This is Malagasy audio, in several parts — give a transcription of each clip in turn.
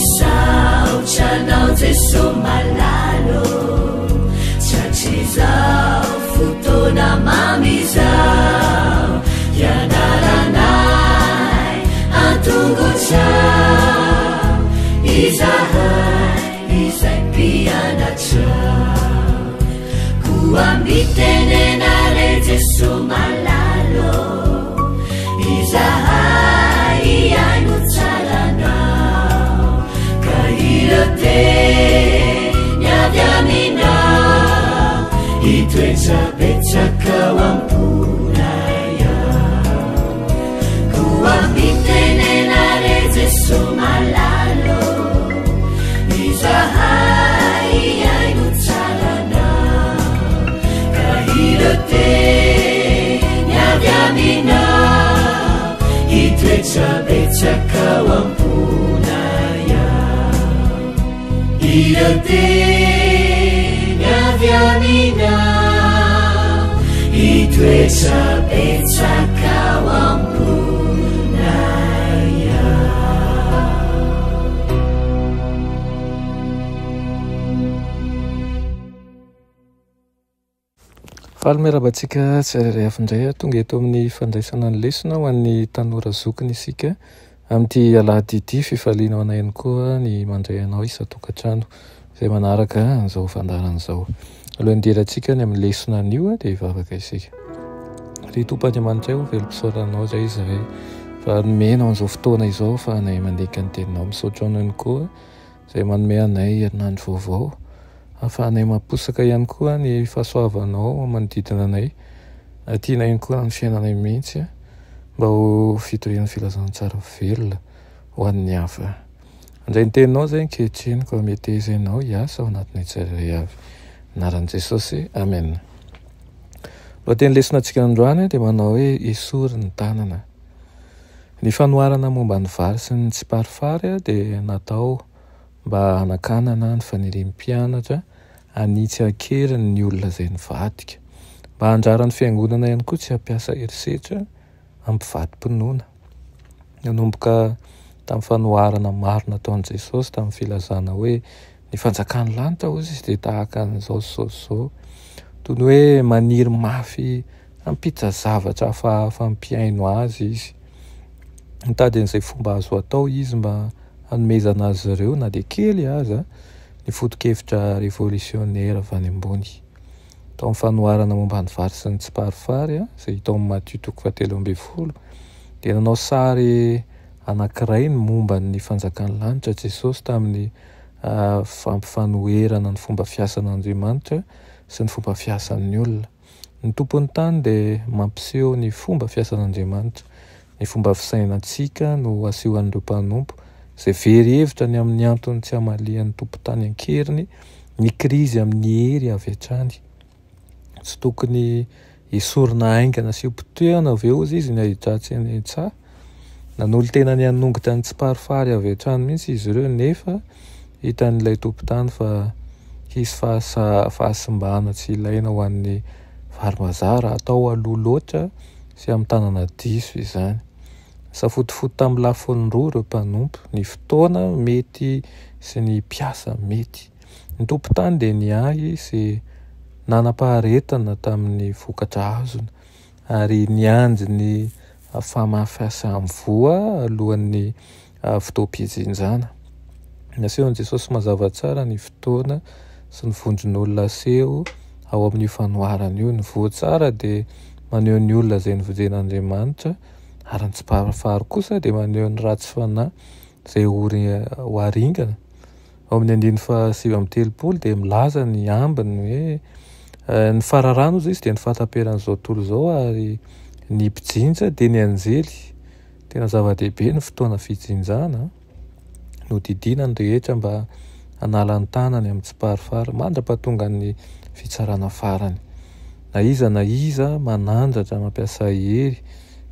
misaotranao jeso malalo tratrizao fotoana mamizao ianaranay antongotrao izahay izay mpianatrao koambitenenare jeso malalo izahay iaino tsaranao ka irote niavy aminao itoetsapetsakao amponaya koambitenenare jeso malalo izahay iaino tsaranao ka irote niavy aminao itoetsapetsakao amponaya irote niavy aminao itoetsapetsakao amponaya. Fahalomerabantsika tsirairay avindray tonga eto amin'ny fandraisana ny lesona ho an'ny tanora zokiny isika amin'ity alahady ity fifaliana ao anahiny koa ny mandray anao isa-tokantrano izay manaraka an'izao fandaran'izao. Alohan'ny indierantsika ny amin'ny lesona an'io dia hivavaka isika. Ry Tompoandriamanitra ho velom-pisaoranao izay izay fa nomenao an'izao fotoana izao fa anay mandika ny teninao, misaotra anao koa izay manome anay herinandro vaovao ahafahanay mamposaka ihany koa ny fahasoavanao manodidina anay, tiana ihany koa ny fiainanay mihitsy mba ho fitorian'ny filazantsara velona ho an'ny hafa. Andray ny teninao izay ankehitriny koa mety izainao hiasa ao anatin'ny tsirairay avy. Anaran'i Jesosy, amen. Lohateny lesonantsika androany dia manao hoe esory ny tanana. Ny fanoharana momba ny vary sy ny tsiparifary dia natao mba hanakanana ny faniriam-pianatra anitsy ankeriny ny olona izay nivadika, mba handraran'ny fiangonana ihany koa tsy hampiasa herisetra ampivady-pinoana. Nanomboka tamin'ny fanoharana maro nataon'i Jesosy tamin'ny filazana hoe ny fanjakan'ny lanitra ozy izy dia tahaka an'izao zao toy ny hoe maniry mafy hampitsa zavatra hafahafa ampiaino azy izy. Nitady an'izay fomba azo atao izy mba hanomezana azy ireo na dia kely aza ny foto-kevitra revolutionnera avy any ambony. Tao amin'ny fanoharana momba ny vary sy ny tsiparifary izay hita ao amin'ny Matthieu 7:20 dia nanao sary anankiray ny momba ny fanjakan'ny lanitra Jesosy tamin'ny fampifanoherana ny fomba fiasan'Andriamanitra sy ny fomba fiasan'ny olona. Ny tompon'ny tany dia mampiseho ny fomba fiasan'Andriamanitra, ny fomba fisainantsika no asehoan'ireo mpanompo izay very hevitra ny amin'ny antony tsy hamalian'ny tompo-tany ankeriny ny krizy amin'ny hery avy hatrany. Tsy tokony esorina aingana sy potehana avy eo izy ny ahidratsy any an-tsaha. Nanolo tena ny hanongotra ny tsiparifary avy hatrany mihitsy izy ireo nefa hitan'ilay tompo-tany fa hisy fahasimbahana tsy ilaina ho an'ny vary mazara atao aloha loatra sy amin'ny tanana diso izany. Safotifoty tamin'ny lafiny roa ireo mpanompo, ny fotoana mety sy ny mpiasa mety. Ny tompo-tany dia niahy sy nanam-paharetana tamin'ny vokatra azony ary nianjy ny famafiasa amin'ny voa alohan'ny fotoam-piantsenjana. Nasehon'i Jesosy mazava tsara ny fotoana sy ny vondron'olona aseho ao amin'ny fanoharana io. Ny voa tsara dia maneho ny olona izay nivojen'Andriamanitra ary ny tsiparifary kosa dia maneho ny ratsy fanahy izay ho haringana. Ao amin'ny 9:7 dia milaza ny ambiny hoe ny fararano izy dia ny fahataperan'izao tontolo izao ary ny mpijinja dia ny anjely. Tena zava-dehibe ny fotoana fijinjana no didina ny rehetra mba hanala ny tanany amin'ny tsiparifary mandra-pahatonga ny fitsarana farany. Na iza manandratra mampiasa hery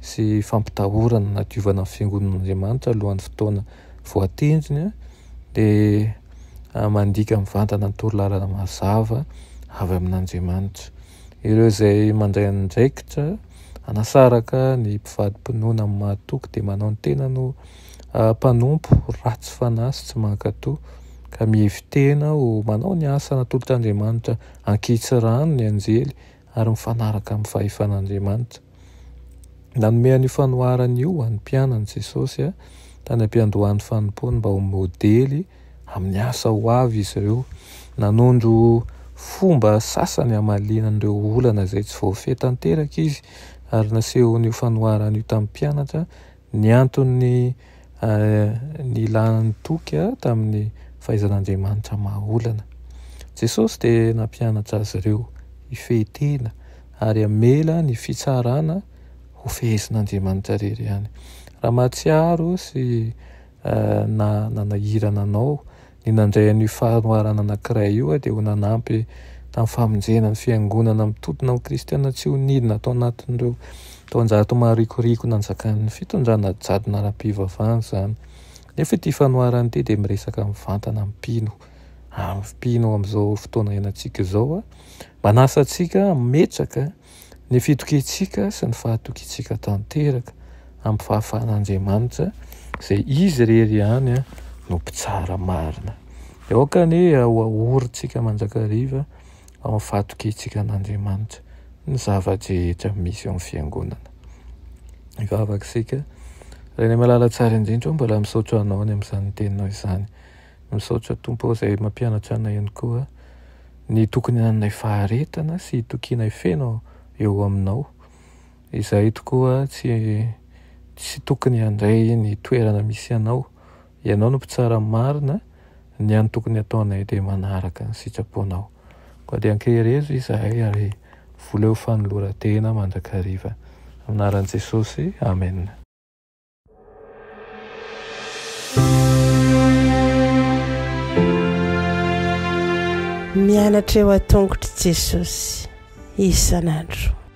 sy fampitahorana nadiovana fiangonan'Andriamanitra alohan'ny fotoana voatendriny dia mandika mivantana ny torolalana mazava avy amin'Andriamanitra. Ireo izay mandray andraikitra hanasaraka ny mpivady-pinoana amin'ny mahatoky dia manao ny tena no mpanompo ratsy fanahy tsy mankatò ka mihevitena ho manao ny asa natolotr'Andriamanitra ankitsy rano ny anjely ary mifanaraka amin'ny fahefan'Andriamanitra. Nanome an'io fanoharana io an'ny mpianany Jesosy tany am-piandohan'ny fanompony mba ho modely amin'ny asa ho avy izy ireo. Nanondro fomba sasany hamalinan'ireo olana izay tsy voafehy tanteraka izy ary naseho n'io fanoharana io tamin'ny mpianatra ny antony ny ilan'ny toky tamin'ny fahaizan'Andriamanitra maha-olana. Jesosy dia nampianatra azy ireo hifehy-tena ary hamela ny fitsarana ho fehezin'Andriamanitra rery ihany. Raha mahatsiaro sy nanahirana anao ny nandray an'io fanoharana anankiray io dia ho nanampy tamin'ny famonjena ny fiangonana mitodina amin'ny kristiana tsy ho nidina tao anatin'ireo taonjato maharikoriko nanjakan'ny fitondrana jadona ara-pivavahana izany. Nefa ity fanoharana ity dia miresaka mivantana mpino amin'izao fotoana iainantsika izao manasa antsika metraka ny fitokiantsika sy ny fahatokiantsika tanteraka amin'ny fahafahan'Andriamanitra izay izy rery ihany no mpitsara marina. Aoka ny ahorintsika manjakariva amin'ny fahatokiantsika an'Andriamanitra ny zava-drehetra misy ao amin'ny fiangonana. Ivavakisika Raha ny malala tsara indrindra mbola misaotra anao ny amin'izany teninao izany. Misaotra Tompo izay mampianatra anay ihany koa ny tokony hananay faharetana sy tokianay feno eo aminao. Izay tokoa tsy tokony handray ny toerana misy anao. Ianao no mpitsara marina, ny any tokony ataonay dia manaraka ny sitraponao. Koa dia ankehirezo izahay ary voleo fanoloran-tena mandrakariva. Anaran'i Jesosy, amen. Mianatra eo an-tongotra Jesosy isan'andro.